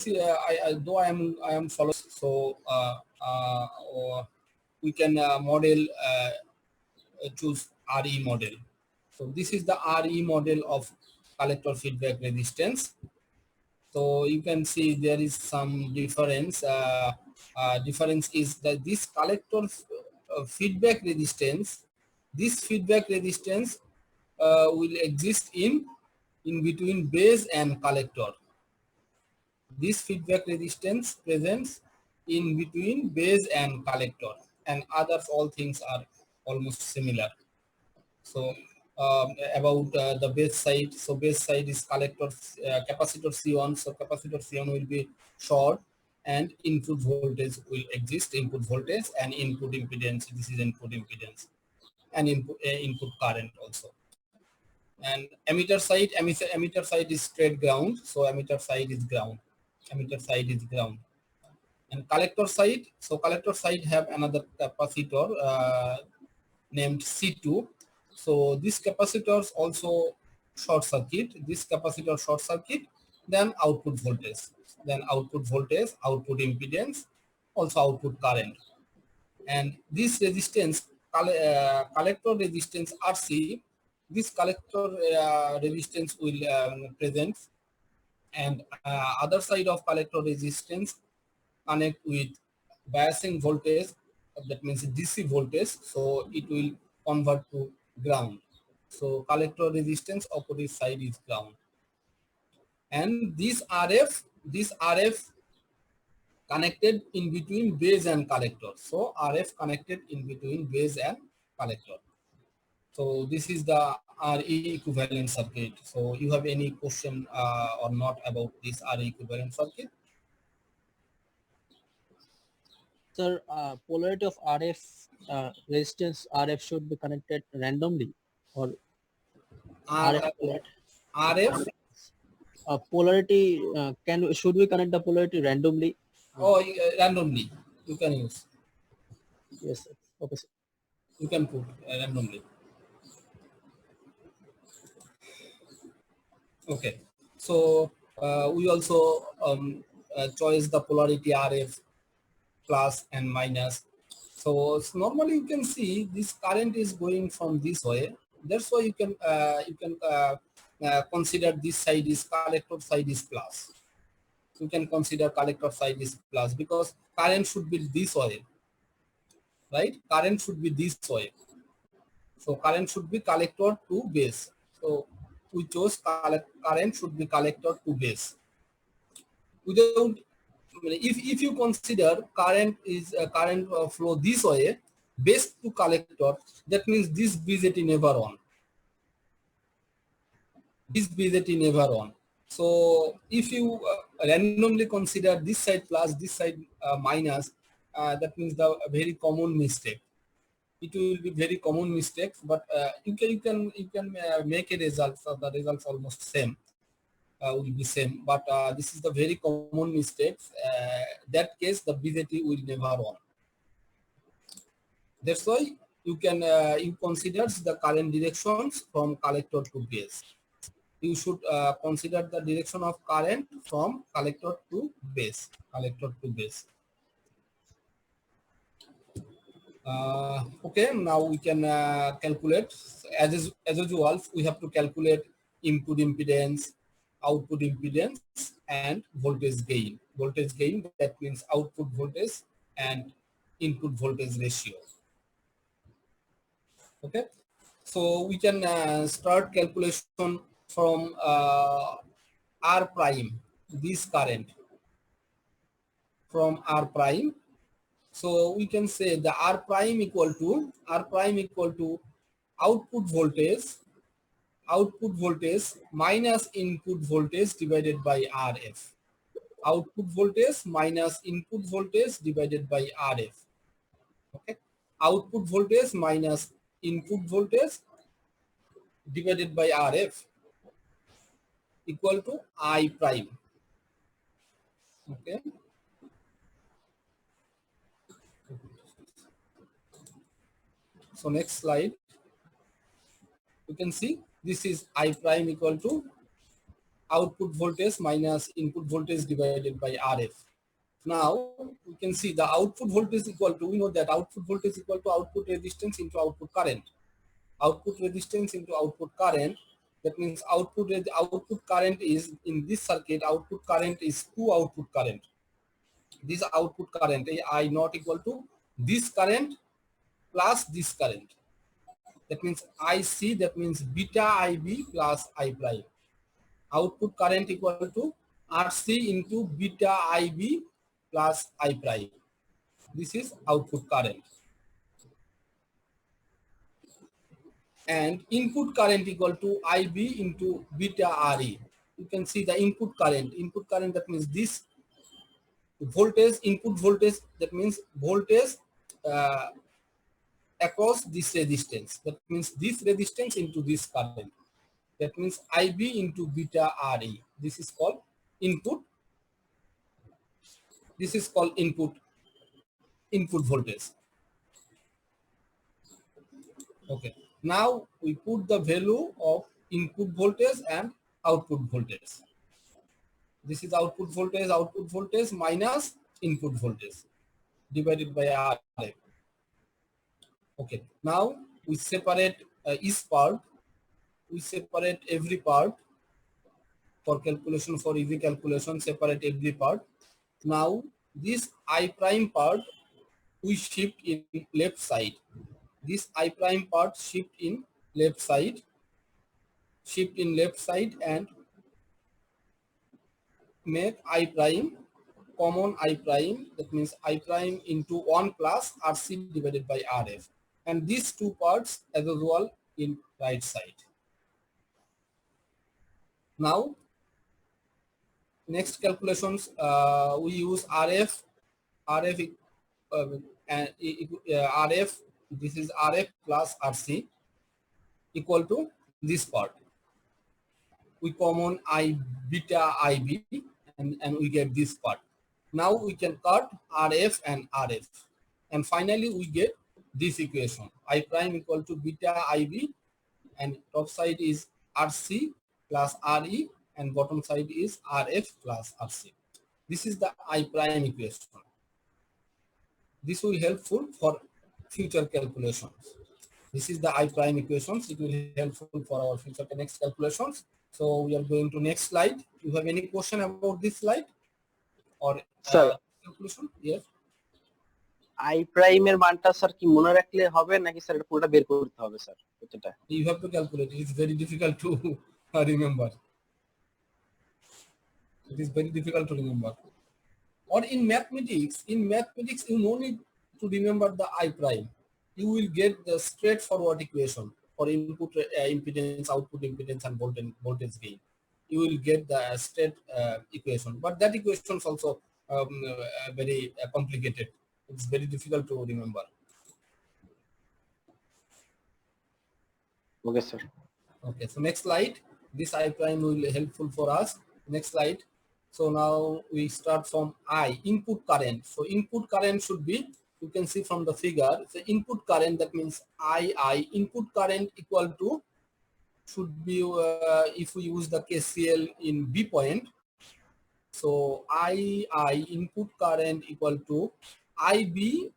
see, though I am following, so or we can model choose RE model. So this is the RE model of collector feedback resistance. So you can see there is some difference. Difference is that this collector feedback resistance, this feedback resistance will exist in between base and collector. This feedback resistance presents in between base and collector, and others all things are almost similar. So about the base side, so base side is collector capacitor C1, so capacitor C1 will be short and input voltage will exist, input voltage and input impedance, this is input impedance, and input current also. And emitter side is straight ground, so emitter side is ground, emitter side is ground. And collector side, so collector side have another capacitor named C2. So this capacitors also short circuit, this capacitor short circuit, then output voltage, output impedance, also output current. And this resistance, collector resistance RC, this collector resistance will present, and other side of collector resistance connect with biasing voltage, that means DC voltage, so it will convert to ground. So collector resistance opposite side is ground. And this RF connected in between base and collector. So RF connected in between base and collector. So this is the RE equivalent circuit. So you have any question or not about this RE equivalent circuit? Sir, polarity of RF resistance RF should be connected randomly, or RF RF polarity should we connect the polarity randomly? Randomly you can use. Yes, sir. Okay, sir. You can put randomly. Okay, so we also choose the polarity RF plus and minus. So normally you can see this current is going from this way. That's why you can consider this side is collector side is plus. You can consider collector side is plus because current should be this way, right? Current should be this way. So current should be collector to base. So we chose current should be collector to base. Without, if you consider current is current flow this way, base to collector, that means this BJT never on. This BJT never on. So if you randomly consider this side plus, this side minus, that means the very common mistake. It will be very common mistakes, but you can make a result. So the results almost same, will be same. But this is the very common mistakes. That case, the BJT will never on. That's why you can you consider the current directions from collector to base. You should consider the direction of current from collector to base. Collector to base. Okay, now we can calculate as usual. We have to calculate input impedance, output impedance, and voltage gain. Voltage gain, that means output voltage and input voltage ratio. Okay, so we can start calculation from R prime, this current from R prime. So we can say the R prime equal to output voltage minus input voltage divided by RF. Output voltage minus input voltage divided by RF. Okay. Output voltage minus input voltage divided by RF equal to I prime. Okay. So next slide, you can see this is I prime equal to output voltage minus input voltage divided by RF. Now we can see the output voltage equal to, we know that output voltage equal to output resistance into output current. Output resistance into output current, that means output current is, in this circuit, output current is 2 output current. This output current I not equal to this current plus this current. That means IC, that means beta IB plus I prime. Output current equal to RC into beta IB plus I prime. This is output current. And input current equal to IB into beta RE. You can see the input current. Input current, that means this voltage, input voltage, that means voltage across this resistance. That means this resistance into this current. That means IB into beta RE. This is called input. This is called input voltage. Okay. Now we put the value of input voltage and output voltage. This is output voltage minus input voltage divided by RF. Okay. Now we separate each part. We separate every part for calculation, for easy calculation, separate every part. Now this I prime part we shift in left side. This I prime part shift in left side. Shift in left side and make I prime common I prime. That means I prime into 1 plus RC divided by RF. And these two parts as well in right side. Now next calculations, we use RF. RF RF. This is RF plus RC equal to this part. We common I beta IB and we get this part. Now we can cut RF and RF, and finally we get this equation. I prime equal to beta IB, and top side is RC plus RE, and bottom side is RF plus RC. This is the I prime equation. This will helpful for future calculations. This is the I prime equations. It will be helpful for our future next calculations. So we are going to next slide. You have any question about this slide or calculation? Yes. I prime এর মানটা sir কি মনে রাখলে হবে নাকি sir এটা পুরোটা বের করতে হবে স্যার কতটা? You have to calculate. It is very difficult to remember. It is very difficult to remember. Or in mathematics you no need to remember the I prime. You will get the straightforward equation for input impedance, output impedance, and voltage gain. You will get the straight equation, but that equation is also very complicated. It's very difficult to remember. Okay, sir. Okay, so next slide. This I prime will be helpful for us. Next slide. So now we start from I, input current. So input current should be, you can see from the figure, so input current, that means I input current equal to, should be, if we use the KCL in B point, so I input current equal to IB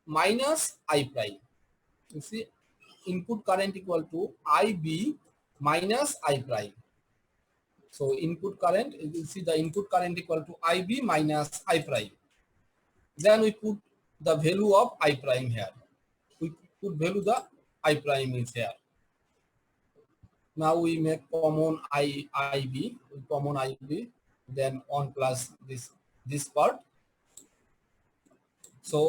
minus I prime. You see, input current equal to IB minus I prime. So input current, you will see the input current equal to IB minus I prime. Then we put the value of I prime here. We put value the I prime is here. Now we make common IB, common IB, then 1 plus this part. So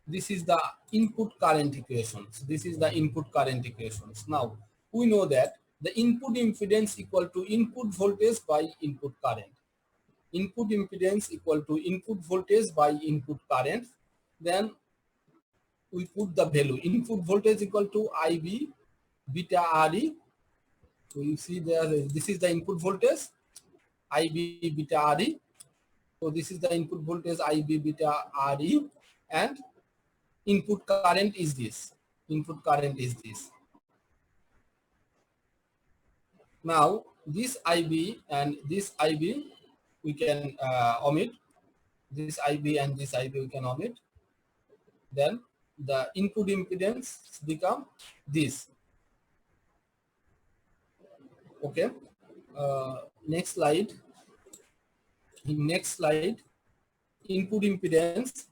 this is the input current equations. This is the input current equations. Now we know that the input impedance equal to input voltage by input current. Input impedance equal to input voltage by input current. Then we put the value. Input voltage equal to IB beta RE. So you see there, this is the input voltage IB beta RE. So this is the input voltage IB beta RE, and input current is this. Input current is this. Now this IB and this IB we can omit. This IB and this IB we can omit. Then the input impedance become this. Okay. Next slide. In next slide, input impedance.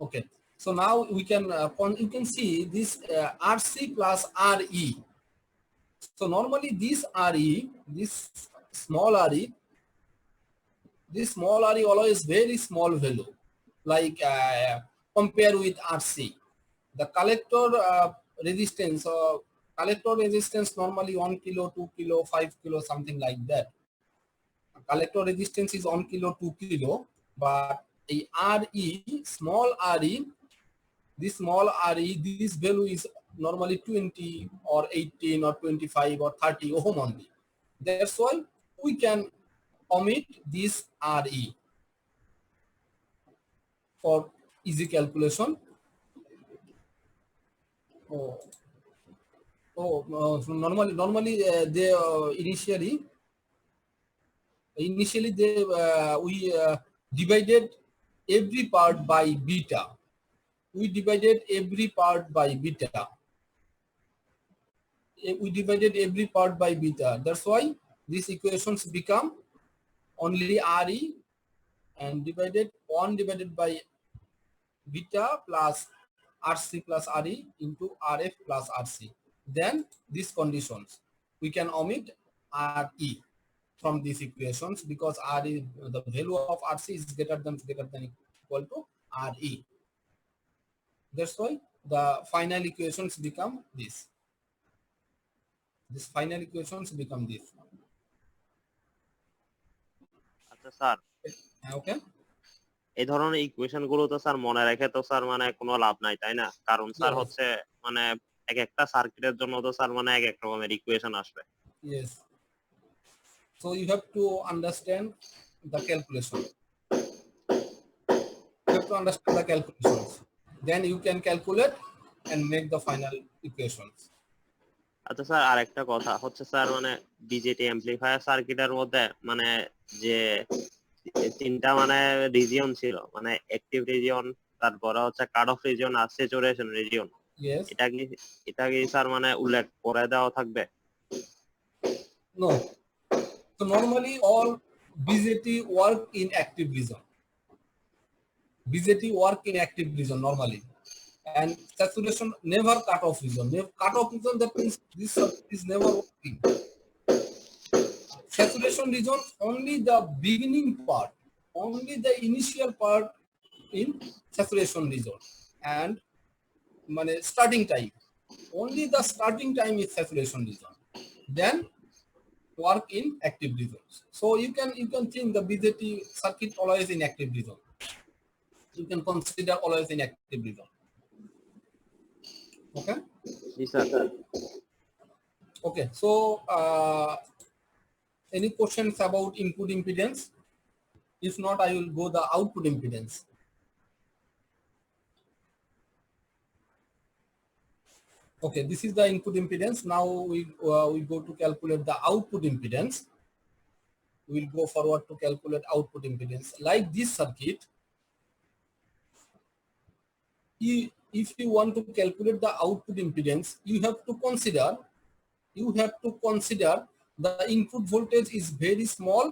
Okay. So now we can you can see this RC plus RE. So normally this RE, this small RE, always very small value, like compare with RC. The collector resistance normally 1 kilo, 2 kilo, 5 kilo, something like that. Collector resistance is 1 kilo, 2 kilo, but a RE, small RE, this small RE, this value is normally 20 or 18 or 25 or 30 ohm only. That's why we can omit this RE for easy calculation. So normally they initially they we divided every part by beta. We divided every part by beta. We divided every part by beta. That's why these equations become only RE and divided 1 divided by beta plus RC plus RE into RF plus RC. Then these conditions, we can omit RE from these equations because RE, the value of RC is greater than equal to RE. That's why the final equations become this. This final equations become this. আচ্ছা sir, Okay. এই ধরনের equation গুলো তো sir মনে রেখে তো sir মানে কোনো লাভ নাই, তাই না? কারণ স্যার Yes. হচ্ছে মানে এক একটা সার্কিটের জন্য তো স্যার মানে এক এক রকমের ইকুয়েশন আসবে। Yes. So you have to understand the calculation. You have to understand the calculations. Then you can calculate and make the final equations. আচ্ছা স্যার, আরেকটা কথা হচ্ছে স্যার মানে বিজেটি অ্যাম্পলিফায়ার সার্কিটের মধ্যে মানে যে তিনটা মানে রিজিয়ন ছিল, মানে অ্যাক্টিভ রিজিয়ন, তারপরে হচ্ছে কাট অফ রিজিয়ন আর স্যাচুরেশন রিজিয়ন, Yes. এটা কি স্যার মানে উল্লেখ করে দেওয়া থাকবে? No. So normally all BJT work in active region. BJT work in active region normally. And saturation never cut off region. Cut off region, that means this circuit is never working. Saturation region, only the beginning part, only the initial part in saturation region, and starting time, only the starting time is saturation region. Then work in active regions. So you can think the BJT circuit always in active region. You can consider always in active region. Okay. Yes, sir. Okay. So any questions about input impedance? If not, I will go the output impedance. Okay, this is the input impedance. Now we go to calculate the output impedance. We will go forward to calculate output impedance. Like this circuit, if you want to calculate the output impedance, you have to consider the input voltage is very small,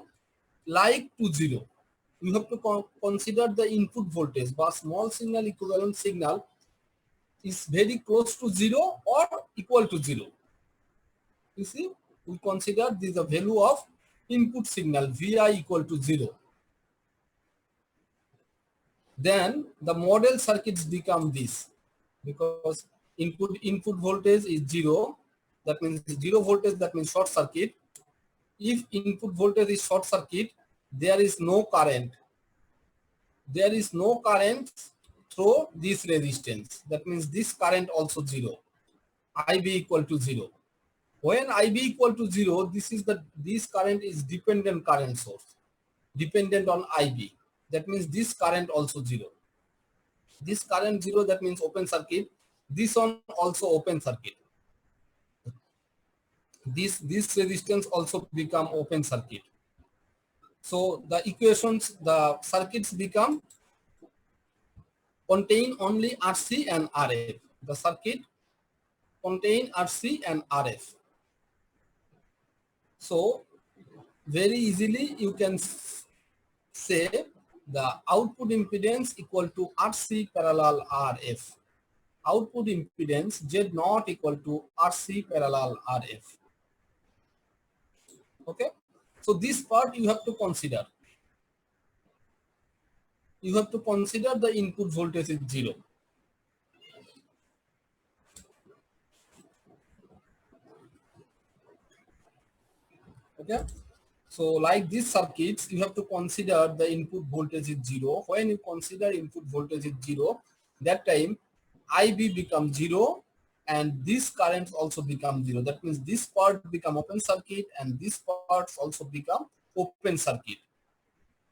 like to 0. You have to consider the input voltage, but small signal equivalent signal is very close to 0 or equal to 0. You see, we consider this the value of input signal Vi equal to 0. Then the model circuits become this, because input voltage is 0. That means 0 voltage, that means short circuit. If input voltage is short circuit, there is no current. There is no current through this resistance. That means this current also 0. IB equal to 0. When IB equal to 0, this current is dependent current source, dependent on IB. That means this current also 0. This current 0, that means open circuit. This one also open circuit. this resistance also become open circuit. So the equations, the circuits become contain only RC and RF. The circuit contain RC and RF. So very easily you can say the output impedance equal to RC parallel RF. Output impedance Z0 equal to RC parallel RF. Okay. So this part you have to consider. You have to consider the input voltage is 0. Okay. So like these circuits, you have to consider the input voltage is 0. When you consider input voltage is 0, that time IB becomes 0 and these currents also become 0. That means this part become open circuit and this parts also become open circuit.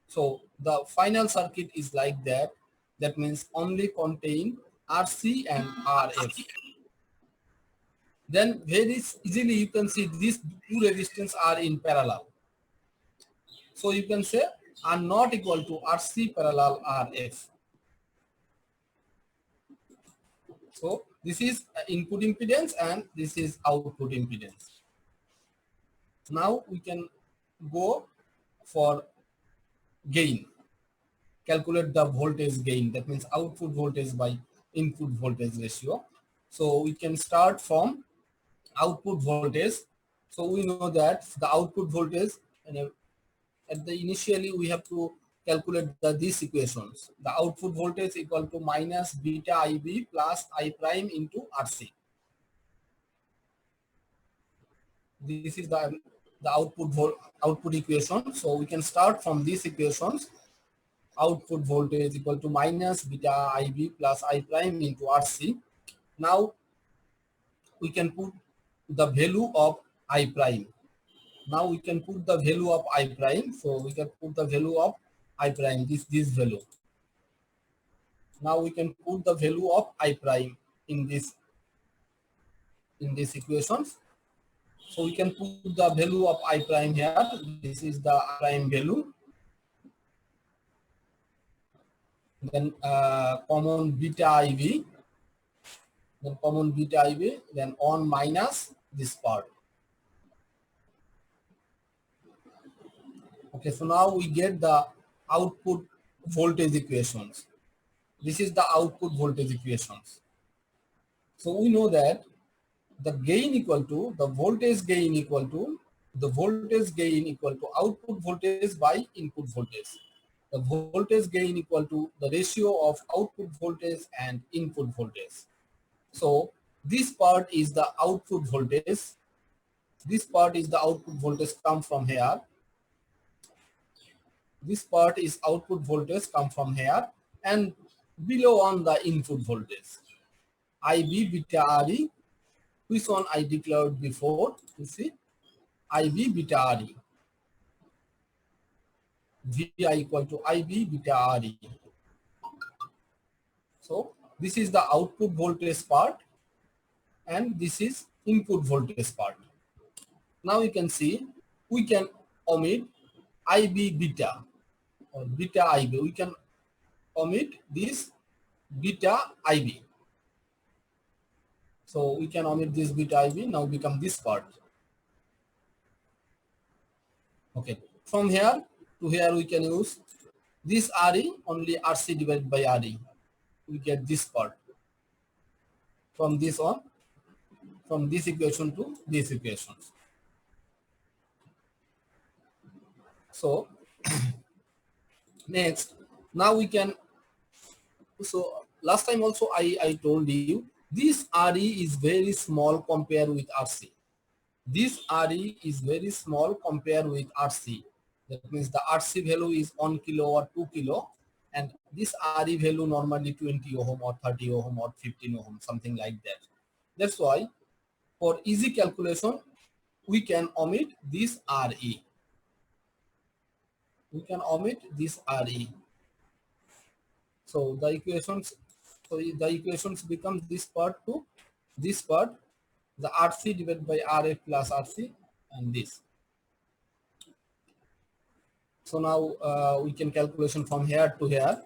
So the final circuit is like that. That means only contain RC and RF. Then very easily you can see these two resistors are in parallel. So you can say are not equal to RC parallel RF. So this is input impedance and this is output impedance. Now we can go for gain. Calculate the voltage gain. That means output voltage by input voltage ratio. So we can start from output voltage. So we know that the output voltage, and at the initially we have to calculate these equations. The output voltage equal to minus beta IB plus I prime into RC. This is the output equation. So we can start from these equations. Output voltage equal to minus beta IB plus I prime into RC. Now we can put the value of I prime. Now we can put the value of I prime. So we can put the value of I prime, this value. Now we can put the value of I prime in this equations. So we can put the value of I prime here. This is the I prime value. Then common beta IB. Then common beta IB. Then on minus this part. Okay, so now we get the output voltage equations. This is the output voltage equations. So we know that the gain equal to the voltage gain equal to output voltage by input voltage. The voltage gain equal to the ratio of output voltage and input voltage. So this part is the output voltage. This part is the output voltage come from here. This part is output voltage come from here, and below on the input voltage. IB beta RE, which one I declared before, you see, IB beta RE. VI equal to IB beta RE. So this is the output voltage part and this is input voltage part. Now you can see we can omit IB beta or beta IB. We can omit this beta IB. So we can omit this beta IB, now become this part. Okay, from here to here we can use this RE, only RC divided by RE. We get this part. From this on, from this equation to this equations. So next, now we can, so last time also I told you, this RE is very small compared with RC. This RE is very small compared with RC. That means the RC value is 1 kilo or 2 kilo, and this RE value normally 20 ohm or 30 ohm or 15 ohm, something like that. That's why for easy calculation, we can omit this RE. We can omit this RE. So the equations, become this part to this part. the RC divided by RF plus RC and this. So now we can calculation from here to here.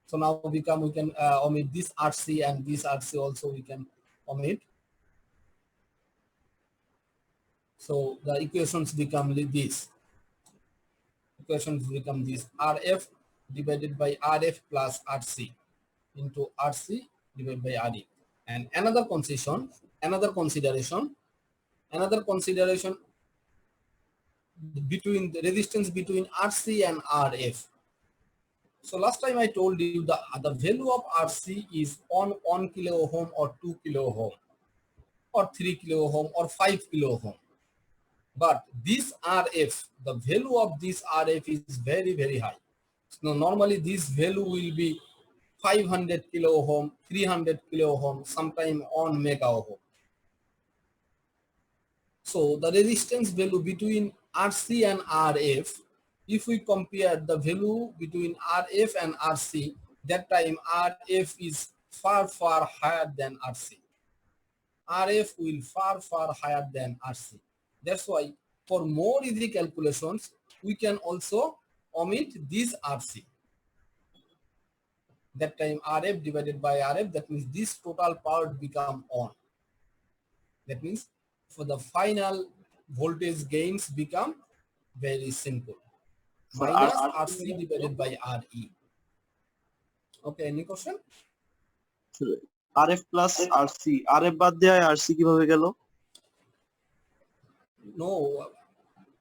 So now we can omit this RC and this RC also we can omit. So the equations become this. Equations become this: RF divided by RF plus RC into RC divided by RE. And another consideration between the resistance between RC and RF. So last time I told you the value of RC is on 1 kilo ohm or 2 kilo ohm or 3 kilo ohm or 5 kilo ohm. But this RF, the value of this RF is very, very high. So normally this value will be 500 kilo ohm, 300 kilo ohm, sometime on mega ohm. So the resistance value between RC and RF, if we compare the value between RF and RC, that time RF is far, far higher than RC. RF will far higher than RC. That's why for more easy calculations, we can also omit this RC. That time RF divided by RF, that means this total part become on. That means for the final voltage gains become very simple. So Minus RC divided by RE. Okay, any question? RF plus RC, RF বাদ দিয়ে RC কিভাবে গেল? No,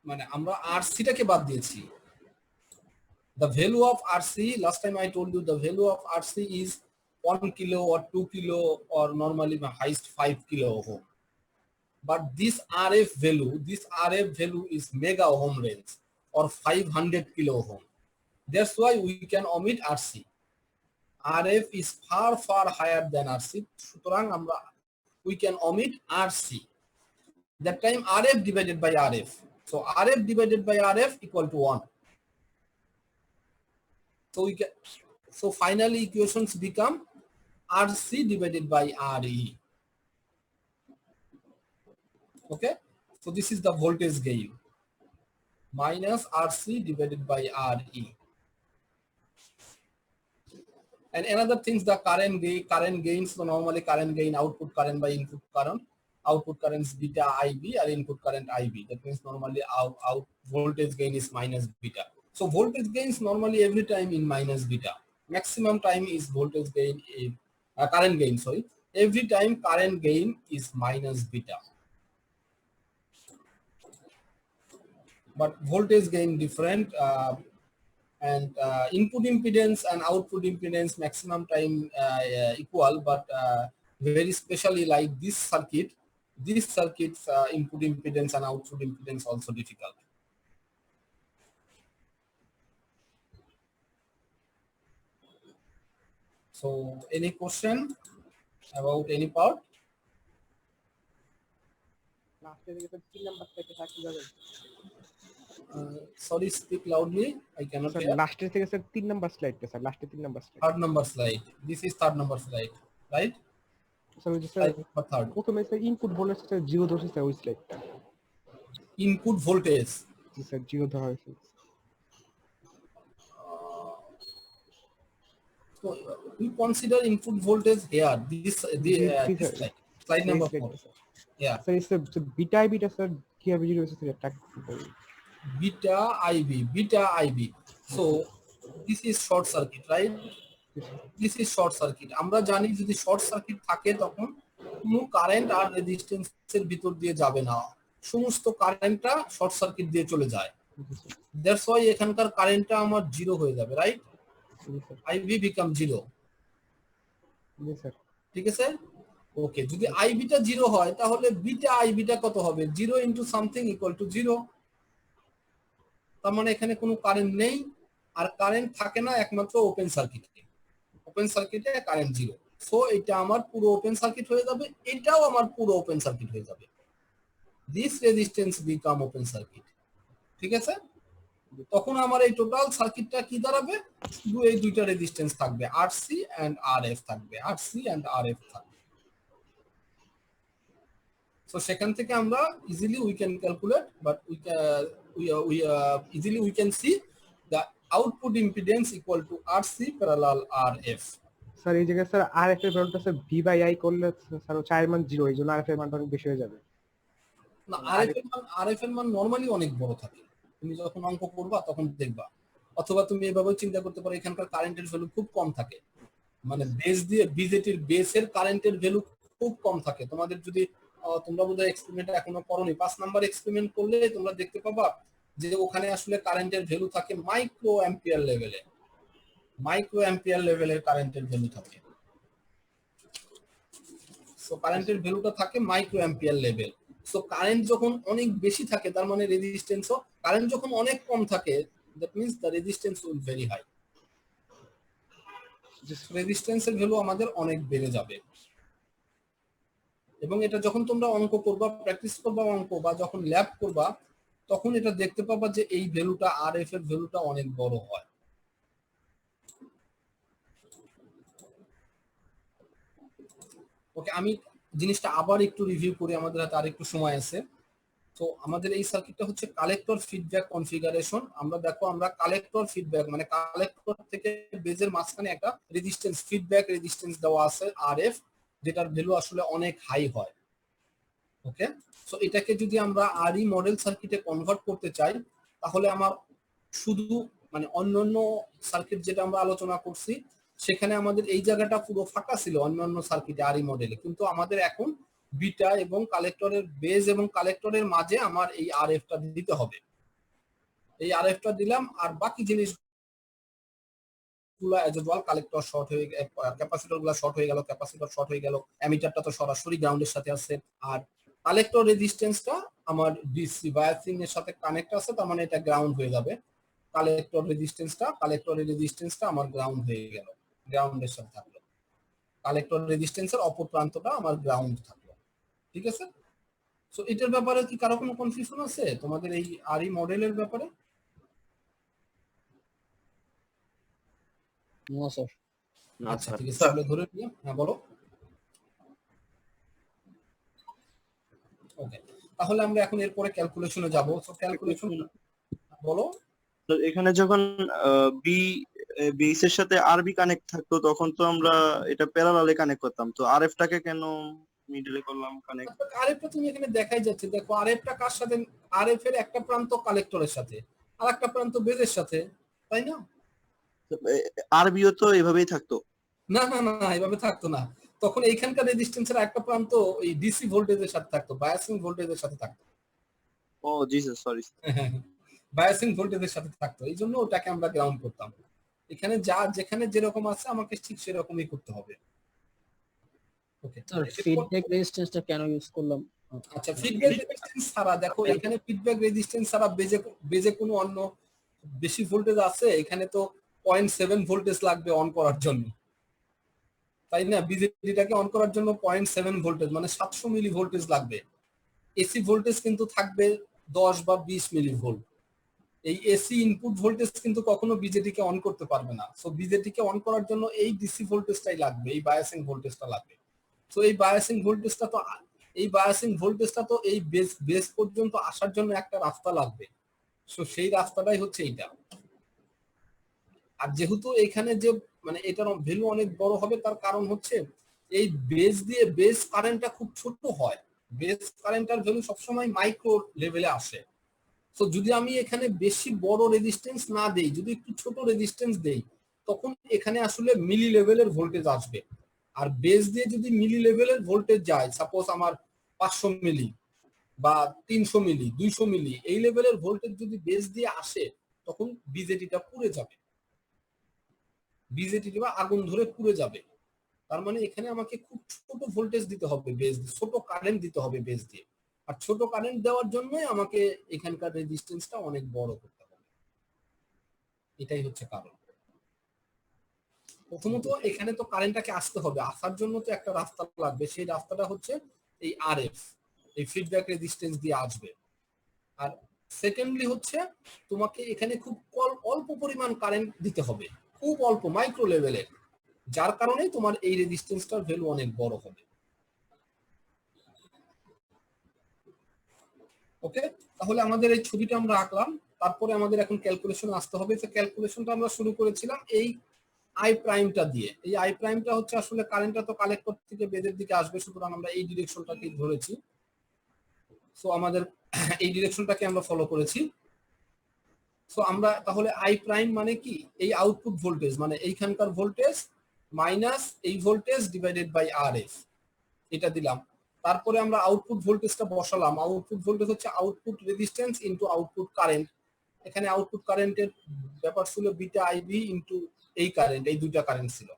মানে আমরা RC টাকে বাদ দিয়েছি. The value of RC, last time I told you the value of RC is 1 kilo or 2 kilo or normally highest 5 kilo ohm. But this RF value is mega ohm range or 500 kilo ohm. That's why we can omit RC. RF is far higher than RC. We can omit RC. That time RF divided by RF. So RF divided by RF equal to 1. So finally equations become RC divided by RE. Okay, so this is the voltage gain minus RC divided by RE. And another things, the current gains. So normally current gain, output current by input current. Output current is beta IB or input current IB. That means normally our voltage gain is minus beta. So voltage gains normally every time in minus beta. Maximum time is voltage gain in current gain. Sorry, every time current gain is minus beta. But voltage gain different. And input impedance and output impedance maximum time equal, but very specially like this circuit's input impedance and output impedance also difficult. So any question about any part? Sorry, speak loudly. I cannot hear. লাস্টের থেকে sir 3 number স্লাইডটা sir লাস্টের 3 number slide Third number slide. This is third number slide, right? Sir ওই যে sir Slide number third. প্রথমে sir input voltage sir 0 ধরছে sir ওই স্লাইডটা Input voltage. জি sir 0 ধরা হয়েছে So we consider input voltage here. This slide number 4. Yeah. Sir sir beta beta sir কিভাবে 0 হয়েছে sir এটা beta IB. So this is short circuit, right? This is short circuit. আমরা জানি যদি short circuit থাকে তখন কোনো কারেন্ট আর রেজিস্ট্যান্সের ভিতর দিয়ে যাবে না, সমস্ত কারেন্টটা শর্ট সার্কিট দিয়ে চলে যায়। দ্যাটস ওয়াই এখানকার কারেন্টটা আমার 0 হয়ে যাবে, রাইট? IB become 0. ঠিক আছে, ওকে। যদি আইবিটা 0 হয় তাহলে বিটা আইবিটা কত হবে? 0 ইনটু সামথিং ইকুয়াল টু 0। তার মানে এখানে কোনো কারেন্ট নেই, আর কারেন্ট থাকে না একমাত্র ওপেন সার্কিটে। ওপেন সার্কিটে কারেন্ট 0। সো এটা আমার পুরো ওপেন সার্কিট হয়ে যাবে, এটাও আমার পুরো ওপেন সার্কিট হয়ে যাবে। This resistance become open circuit. ঠিক আছে, তখন আমার এই টোটাল সার্কিটটা কি দাঁড়াবে? শুধু এই দুইটা রেজিস্ট্যান্স থাকবে, আরসি এন্ড আরএফ থাকবে, আরসি এন্ড আরএফ থাকবে। সো সেখান থেকে আমরা easily we can calculate, but easily we can see the output impedance equal to RC parallel RF. Sir এই জায়গায় স্যার আরএফ এর ভ্যালুটা স্যার ভি বাই আই করলে স্যার চায়ের মান 0, এই জন্য আরএফ এর মানটা অনেক বেশি হয়ে যাবে। না, RF এর মান নরমালি অনেক বড় থাকে, তুমি যখন অঙ্ক করবা তখন দেখবা। অথবা তুমি এভাবে চিন্তা করতে পারো এখানকার কারেন্টের ভ্যালু খুব কম থাকে, মানে বেস দিয়ে বিজেটির বেসের কারেন্টের ভ্যালু খুব কম থাকে। তোমাদের যদি তোমরা বোধহয় এক্সপেরিমেন্ট এখনো করোনি, 5 নাম্বার এক্সপেরিমেন্ট করলে তোমরা দেখতে পাবা যে ওখানে আসলে কারেন্টের ভ্যালু থাকে মাইক্রো অ্যাম্পিয়ার লেভেলে, মাইক্রো অ্যাম্পিয়ার লেভেলের কারেন্টের ভ্যালু থাকে। সো কারেন্টের ভ্যালুটা থাকে micro ampere level. So current যখন অনেক বেশি থাকে তার মানে রেজিস্ট্যান্সও, কারেন্ট যখন অনেক কম থাকে that means the resistance will very high, রেজিস্ট্যান্সের ভ্যালু আমাদের অনেক বেড়ে যাবে। এবং এটা যখন তোমরা অঙ্ক করবা, প্র্যাকটিস করবা অঙ্ক, বা যখন ল্যাব করবা, তখন এটা দেখতে পাবা যে এই ভ্যালুটা আরএফ এর ভ্যালুটা অনেক বড় হয়। ওকে, আমি জিনিসটা আবার একটু রিভিউ করি, আমাদের হাতে আর একটু সময় আছে। তো আমাদের এই সার্কিটটা হচ্ছে কালেক্টর ফিডব্যাক কনফিগারেশন। আমরা দেখো, আমরা কালেক্টর ফিডব্যাক মানে কালেক্টর থেকে বেজের মাঝখানে একটা রেজিস্ট্যান্স, ফিডব্যাক রেজিস্ট্যান্স দেওয়া আছে আরএফ, যেটার ভ্যালু আসলে অনেক হাই হয়। ওকে, সো এটাকে যদি আমরা আরই মডেল সার্কিটে কনভার্ট করতে চাই, তাহলে আমার শুধু মানে অন্যান্য সার্কিট যেটা আমরা আলোচনা করছি সেখানে আমাদের এই জায়গাটা পুরো ফাঁকা ছিল অন্যান্য সার্কিটে আরই মডেলে, কিন্তু আমাদের এখন বিটা এবং কালেক্টরের বেজ এবং কালেক্টরের মাঝে আমার এই আরএফটা দিতে হবে। এই আরএফটা দিলাম, আর বাকি জিনিস গুলো এজ ওয়েল, কালেক্টর শর্ট হয়ে ক্যাপাসিটর গুলো শর্ট হয়ে গেল, ক্যাপাসিটর শর্ট হয়ে গেল, অ্যামিটারটা তো সরাসরি গ্রাউন্ডের সাথে আছে, আর কালেক্টর রেজিস্ট্যান্সটা আমার ডিসি বায়াসিং এর সাথে কানেক্ট আছে, তার মানে এটা গ্রাউন্ড হয়ে যাবে। কালেক্টরের রেজিস্ট্যান্সটা আমার গ্রাউন্ড হয়ে গেল, গ্রাউন্ডের সাথে থাকলো। কালেক্টর রেজিস্ট্যান্সের অপর প্রান্তটা আমার গ্রাউন্ড থাকলো। ঠিক আছে, সো এটার ব্যাপারে কি কারো কোনো কনফিউশন আছে তোমাদের এই আরই মডেলের ব্যাপারে? না স্যার। না আচ্ছা, স্যার। ঠিক আছে, তাহলে ধরে নিয়ে, হ্যাঁ বলো। ওকে, তাহলে আমরা এখন এরপরে ক্যালকুলেশনে যাব। সো ক্যালকুলেশন বলো। তো এখানে যখন বেসের সাথে আরবি কানেক্ট থাকতো তখন তো আমরা এটা প্যারালালে কানেক্ট করতাম, তো আরএফটাকে কেন মিডলে করলাম কানেক্ট? আরএফটা তুমি এখানে দেখাই যাচ্ছে, দেখো আরএফটা কার সাথে, আরএফ এর একটা প্রান্ত কালেক্টরের সাথে আর একটা প্রান্ত বেজের সাথে, তাই না? আরবিও তো এভাবেই থাকতো। না না না, এভাবে থাকতো না। তখন এইখানকার রেজিস্ট্যান্সের একটা প্রান্ত এই ডিসি ভোল্টেজের সাথে থাকতো, বায়াসিং ভোল্টেজের সাথে থাকতো। ও জি স্যার, সরি। বায়াসিং ভোল্টেজের সাথে থাকতো, এই জন্য ওটাকে আমরা গ্রাউন্ড করতাম। এখানে যা যেখানে যেরকম আছে আমাকে ঠিক সেরকমই করতে হবে। ওকে স্যার ফিডব্যাক রেজিস্ট্যান্সটা কেন ইউজ করলাম? আচ্ছা, ফিডব্যাক রেজিস্ট্যান্স ছাড়া দেখো, এখানে ফিডব্যাক রেজিস্ট্যান্স ছাড়া বেজে কোনো অন্য বেশি ভোল্টেজ আছে? এখানে তো 0.7 ভোল্টেজ লাগবে অন করার জন্য, তাই না? বিজেপিটাকে অন করার জন্য 0.7 ভোল্টেজ মানে 700 মিলি ভোল্টেজ লাগবে। এসি ভোল্টেজ কিন্তু থাকবে 10 বা 20 মিলি ভোল্ট। এই এসি ইনপুট ভোল্টেজ কিন্তু কখনো বিজেটিকে অন করতে পারবে না। সো বিজেটিকে অন করার জন্য এই ডিসি ভোল্টেজটাই লাগবে, এই বায়াসিং ভোল্টেজটা লাগবে। সো এই বায়াসিং ভোল্টেজটা তো এই বেস পর্যন্ত আসার জন্য একটা রাস্তা লাগবে। সো সেই রাস্তাটাই হচ্ছে এইটা। আর যেহেতু এখানে যে মানে এটার ভ্যালু অনেক বড় হবে, তার কারণ হচ্ছে এই বেস কারেন্টটা খুব ছোট হয়, বেস কারেন্টের ভ্যালু সবসময় মাইক্রো লেভেলে আসে। তো যদি আমি এখানে বেশি বড় রেজিস্ট্যান্স না দেই, যদি একটু ছোট রেজিস্ট্যান্স দেই, তখন এখানে আসলে মিলি লেভেলের ভোল্টেজ আসবে। আর বেস দিয়ে যদি মিলি লেভেলের ভোল্টেজ যায়, সাপোজ আমার 500 মিলি বা 300 মিলি 200 মিলি এই লেভেলের ভোল্টেজ যদি বেস দিয়ে আসে, তখন বিজেটিটা পুড়ে যাবে, বিজেটিটা আগুন ধরে পুড়ে যাবে। তার মানে এখানে আমাকে খুব ছোট ভোল্টেজ দিতে হবে বেস দিয়ে, ছোট কারেন্ট দিতে হবে বেস দিয়ে। আর ছোট কারেন্ট দেওয়ার জন্যই আমাকে এখানকার রেজিস্ট্যান্সটা অনেক বড় করতে হবে, এটাই হচ্ছে কারণ। প্রথমত এখানে তো কারেন্টটাকে আসতে হবে, আসার জন্য তো একটা রাস্তা লাগবে, সেই রাস্তাটা হচ্ছে এই আরএফ, এই ফিডব্যাক রেজিস্ট্যান্স দিয়ে আসবে। আর সেকেন্ডলি হচ্ছে তোমাকে এখানে খুব অল্প পরিমাণ কারেন্ট দিতে হবে, খুব অল্প মাইক্রো লেভেলের, যার কারণে তোমার এই রেজিস্ট্যান্সটার ভ্যালু অনেক বড় হবে। ওকে, তাহলে আমাদের এই ছবিটা আমরা আঁকলাম, তারপরে আমাদের এখন ক্যালকুলেশন আসতে হবে। তো ক্যালকুলেশনটা আমরা শুরু করেছিলাম এই আই প্রাইমটা দিয়ে। এই আই প্রাইমটা হচ্ছে আসলে কারেন্টটা তো কালেক্টর থেকে বেদের দিকে আসবে, সুতরাং আমরা এই ডিরেকশনটাকে ধরেছি। সো আমাদের এই ডিরেকশনটাকে আমরা ফলো করেছি। সো আমরা তাহলে আই প্রাইম মানে কি, এই আউটপুট ভোল্টেজ মানে এইখানকার ভোল্টেজ মাইনাস এই voltage divided by R F, এটা দিলাম। তারপরে আমরা আউটপুট ভোল্টেজটা বসালাম। আউটপুট ভোল্টেজ হচ্ছে output resistance into output current. এখানে আউটপুট কারেন্টের ব্যাপার ছিল বিটা আইবি ইনটু এই কারেন্ট, এই দুইটা কারেন্ট ছিল।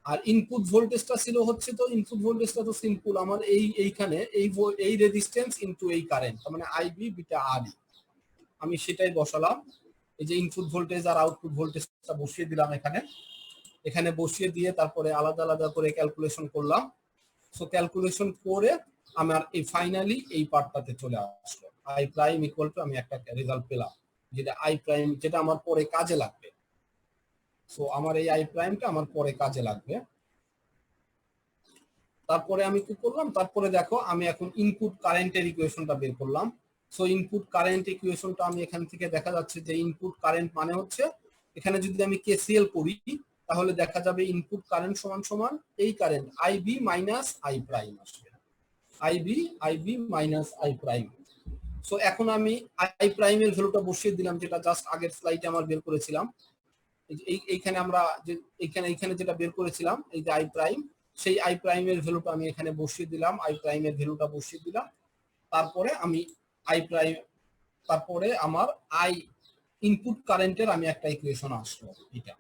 আর ইনপুট ভোল্টেজটা ছিল হচ্ছে, তো ইনপুট ভোল্টেজটা তো সিম্পল আমার এইখানে এই রেজিস্ট্যান্স ইনটু এই কারেন্ট, তার মানে আইবি বিটা আরই, আমি সেটাই বসালাম। এই যে ইনপুট ভোল্টেজ আর আউটপুট ভোল্টেজটা বসিয়ে দিলাম এখানে বসিয়ে দিয়ে তারপরে আলাদা আলাদা করে ক্যালকুলেশন করলাম। সো ক্যালকুলেশন করে আমার এই ফাইনালি এই পার্টটাতে চলে আসলো, আই প্রাইম ইকুয়াল টু, আমি একটা রেজাল্ট পেলাম যেটা আই প্রাইম, যেটা আমার পরে কাজে লাগবে। সো আমার এই আই প্রাইমটা আমার পরে কাজে লাগবে। তারপরে আমি কি করলাম, তারপরে দেখো আমি এখন ইনপুট কারেন্টের ইকুয়েশনটা বের করলাম। সো ইনপুট কারেন্ট ইকুয়েশনটা আমি এখান থেকে দেখা যাচ্ছে যে ইনপুট কারেন্ট মানে হচ্ছে, এখানে যদি আমি কেসিএল করি তাহলে দেখা যাবে ইনপুট কারেন্ট সমান সমান এই current IB minus I prime আসবে, IB minus I prime. So এখন আমি আই প্রাইমের ভ্যালুটা বসিয়ে দিলাম, যেটা জাস্ট আগের স্লাইডে আমরা বের করেছিলাম। এইখানে আমরা যে এইখানে যেটা বের করেছিলাম এই যে আই প্রাইম, সেই আই প্রাইমের ভ্যালুটা আমি এখানে বসিয়ে দিলাম, আই প্রাইমের ভ্যালুটা বসিয়ে দিলাম। তারপরে আমি আই প্রাইম, তারপরে আমার আই ইনপুট কারেন্টের আমি একটা ইকুয়েশন আসলো, এটা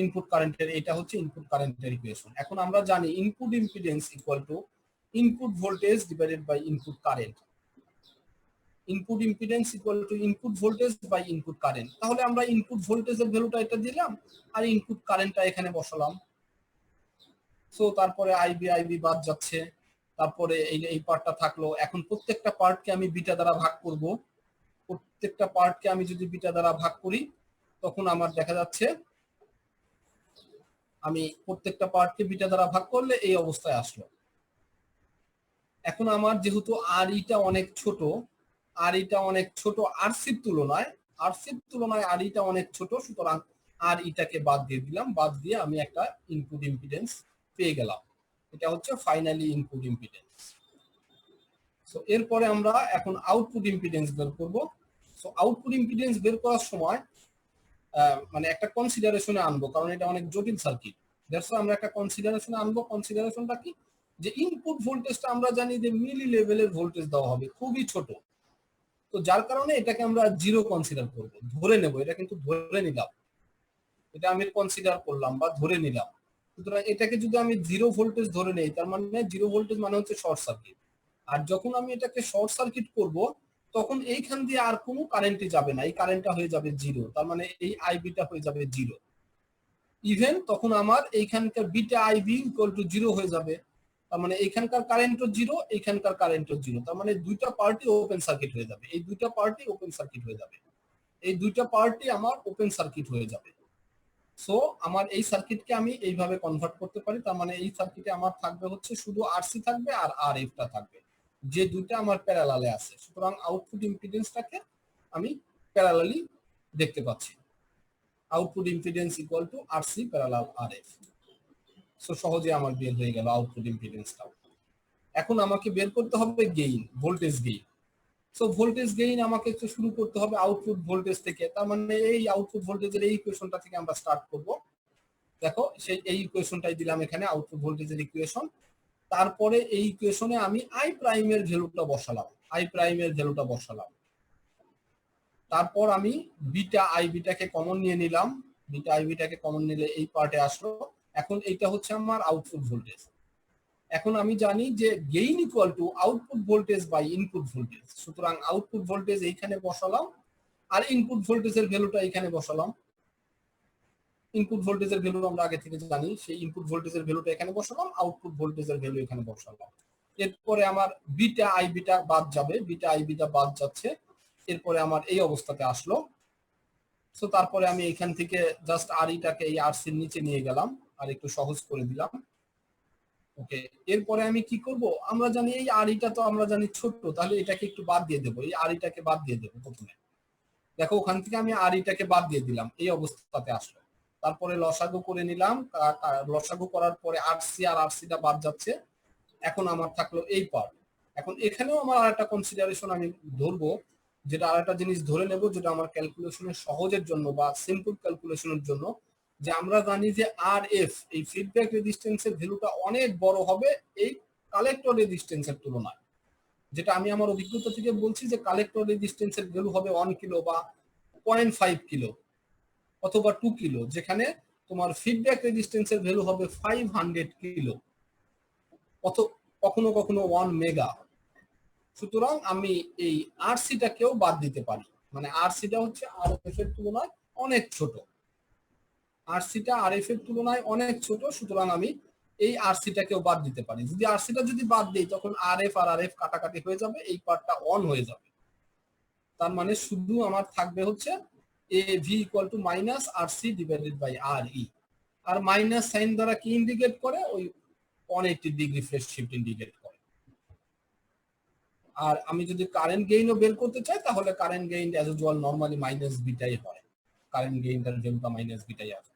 ইনপুট কারেন্টের, এটা হচ্ছে ইনপুট কারেন্টের ইকুয়েশন। এখন আমরা জানি input impedance equal to input voltage divided by input current. Input impedance equal to input voltage by input current. তাহলে আমরা ইনপুট ভোল্টেজের ভ্যালুটা এটা দিলাম আর ইনপুট কারেন্টটা এখানে বসালাম। সো তারপরে আইবি বাদ যাচ্ছে, তারপরে এই পার্টটা থাকলো। এখন প্রত্যেকটা পার্টকে আমি বিটা দ্বারা ভাগ করব। প্রত্যেকটা পার্টকে আমি যদি বিটা দ্বারা ভাগ করি তখন আমার দেখা যাচ্ছে আমি প্রত্যেকটা পার্টকে বিটা দ্বারা ভাগ করলে এই অবস্থায় আসলো। এখন আমার যেহেতু আর ইটা অনেক ছোট, আরসির তুলনায় আর ইটা অনেক ছোট, সুতরাং আর ইটাকে বাদ দিয়ে দিলাম। বাদ দিয়ে আমি একটা ইনপুট ইম্পিডেন্স পেয়ে গেলাম, এটা হচ্ছে ফাইনালি ইনপুট ইম্পিডেন্স। সো এরপরে আমরা এখন আউটপুট ইম্পিডেন্স বের করব। সো আউটপুট ইম্পিডেন্স বের করার সময় মানে একটা কনসিডারেশনে আনবো, কারণ এটা অনেক জটিল সার্কিট। দ্যাটস ওয়াই আমরা একটা কনসিডারেশনে আনবো। কনসিডারেশনটা কি, যে ইনপুট ভোল্টেজটা আমরা জানি যে মিলি লেভেলের ভোল্টেজ দেওয়া হবে, খুবই ছোট। তো যার কারণে এটাকে আমরা জিরো কনসিডার করব, ধরে নেব। এটা কিন্তু ধরে নিলাম, এটা আমি কনসিডার করলাম বা ধরে নিলাম। সুতরাং এটাকে যদি আমি জিরো ভোল্টেজ ধরে নেই, তার মানে জিরো ভোল্টেজ মানে হচ্ছে শর্ট সার্কিট। আর যখন আমি এটাকে শর্ট সার্কিট করব তখন এইখান দিয়ে আর কোনো কারেন্টই যাবে না, এই কারেন্টটা হয়ে যাবে জিরো, তার মানে এই আইবিটা হয়ে যাবে জিরো। ইভেন তখন আমার এইখানকার beta IB equal to zero হয়ে যাবে, তার মানে এইখানকার কারেন্টও জিরো, এইখানকার কারেন্টও জিরো, তার মানে দুইটা পার্টি ওপেন সার্কিট হয়ে যাবে। এই দুইটা পার্টি ওপেন সার্কিট হয়ে যাবে, এই দুইটা পার্টি আমার ওপেন সার্কিট হয়ে যাবে। সো আমার এই সার্কিটকে আমি এইভাবে কনভার্ট করতে পারি। তার মানে এই সার্কিটে আমার থাকবে হচ্ছে শুধু আরসি থাকবে আর আর এফটা থাকবে, যে দুইটা আমার প্যারালালে আছে। সুতরাং আউটপুট ইম্পিডেন্সটাকে আমি প্যারালালি দেখতে পাচ্ছি, output impedance equal two RC parallel RF. So সহজে আমার বের হয়ে গেল আউটপুট ইম্পিডেন্সটাও। এখন আমাকে বের করতে হবে gain, voltage gain. So voltage gain আমাকে একটু শুরু করতে হবে আউটপুট ভোল্টেজ থেকে। তার মানে এই আউটপুট ভোল্টেজের এই ইকুয়েশনটা থেকে আমরা স্টার্ট করব। দেখো সেই এই ইকুয়েশনটাই দিলাম এখানে, আউটপুট ভোল্টেজের ইকুয়েশন। তারপরে এই ইকুয়েশনে আমি আই প্রাইমের ভ্যালুটা বসালাম। তারপর আমি বিটা আইবিটাকে কমন নিয়ে নিলাম, বিটা আইবিটাকে কমন নিলে এই পার্টে আসলো। এখন এইটা হচ্ছে আমার আউটপুট ভোল্টেজ। এখন আমি জানি যে gain equal to output voltage by input voltage. সুতরাং আউটপুট ভোল্টেজ এইখানে বসালাম আর ইনপুট ভোল্টেজের ভ্যালুটা এখানে বসালাম। ইনপুট ভোল্টেজের ভ্যালু আমরা আগে থেকে জানি, সেই ইনপুট ভোল্টেজের ভ্যালুটা এখানে বসালাম, আউটপুট ভোল্টেজের ভ্যালু এখানে বসালাম। এরপরে আমার বিটা আইবিটা বাদ যাবে, বিটা আইবিটা বাদ যাচ্ছে। এরপরে আমার এই অবস্থাতে আসলো। সো তারপরে আমি এখান থেকে জাস্ট আর ইটাকে এই আরসির নিচে নিয়ে গেলাম আর একটু সহজ করে দিলাম। ওকে, এরপরে আমি কি করব, আমরা জানি এই আরইটা তো আমরা জানি ছোট, তাহলে এটাকে একটু বাদ দিয়ে দেবো, এই আরইটাকে বাদ দিয়ে দেবো প্রথমে। দেখো ওখান থেকে আমি আরইটাকে বাদ দিয়ে দিলাম, এই অবস্থাতে আসলো। তারপরে লসাগু করে নিলাম, লসাগু করার পরে আরসি আর আরসিটা বাদ যাচ্ছে। এখন আমার থাকলো এই পার্ট। এখন এখানেও আমার আরেকটা কনসিডারেশন আমি ধরবো, যেটা আরেকটা জিনিস ধরে নেব, যেটা আমার ক্যালকুলেশনের সহজের জন্য বা সিম্পল ক্যালকুলেশনের জন্য, যে আমরা জানি যে আর এফ এই ফিডব্যাক রেজিস্ট্যান্সের ভ্যালুটা অনেক বড় হবে এই কালেক্টর রেজিস্ট্যান্সের তুলনায়। যেটা আমি আমার অভিজ্ঞতা থেকে বলছি যে কালেক্টর রেজিস্ট্যান্সের ভ্যালু হবে 1 কিলো বা 0.5 কিলো অথবা 2 কিলো, যেখানে তোমার ফিডব্যাক রেজিস্ট্যান্সের ভ্যালু হবে 500 কিলো কখনো কখনো 1 মেগা। সুতরাং আমি এই আরসিটাকেও বাদ দিতে পারি, মানে আরসিটা হচ্ছে আরএফ এর তুলনায় অনেক ছোট, আরসিটা আরএফ এর তুলনায় অনেক ছোট, সুতরাং আমি এই আরসিটাকেও বাদ দিতে পারি। যদি আরসিটা যদি বাদ দিই তখন আরএফ আর আরএফ কাটাকাটি হয়ে যাবে, এই পার্টটা অন হয়ে যাবে। তার মানে শুধু আমার থাকবে হচ্ছে AV equal to minus RC divided by R E. আর মাইনাস সাইন দ্বারা কি ইন্ডিকেট করে, ওই 180 ডিগ্রি ফেজ শিফট ইন্ডিকেট করে। আর আমি যদি কারেন্ট গেইনও বের করতে চাই তাহলে current gain as usual normally minus বিটাই হয়, কারেন্ট গেইনটার ভ্যালুটা মাইনাস বিটাই আসে।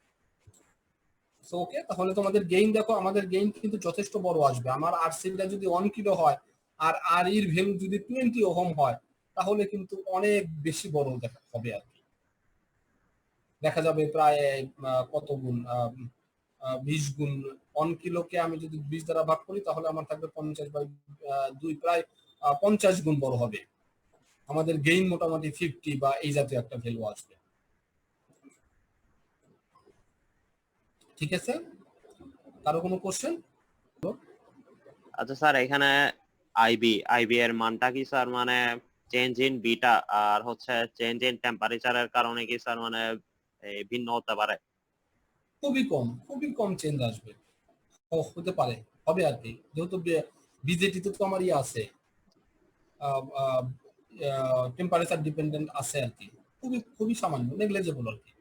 সো ওকে, তাহলে তোমাদের গেইন দেখো, আমাদের গেইন কিন্তু যথেষ্ট বড় আসবে। আমার আরসিটা যদি 1 কিলো হয় আর আর এর ভ্যালু যদি 20 ওহম হয়, তাহলে কিন্তু অনেক বেশি বড় হবে আর কি। দেখা যাবে প্রায় কত গুণ, 20 গুণ। 1 কিলোকে আমি যদি 20 দ্বারা ভাগ করি তাহলে আমার থাকবে 50/2, প্রায় 50 গুণ বড় হবে। আমাদের গেইন মোটামুটি 50 বা এই জাতীয় একটা ভ্যালু আসবে। ঠিক আছে, কারো কোনো কোশ্চেন? আচ্ছা স্যার, এখানে আইবি এর মানটা কি স্যার মানে চেঞ্জ ইন বিটা আর হচ্ছে চেঞ্জ ইন টেম্পারেচারের কারণে কি স্যার মানে ভিন্ন হতে পারে? খুবই কম চেঞ্জ আসবে, হতে পারে, হবে আর কি। যেহেতু বিজেটি তো আমার ইয়ে আছে, টেম্পারেচার ডিপেন্ডেন্ট আছে আর কি, খুবই সামান্য, নেগলিজেবল আর কি।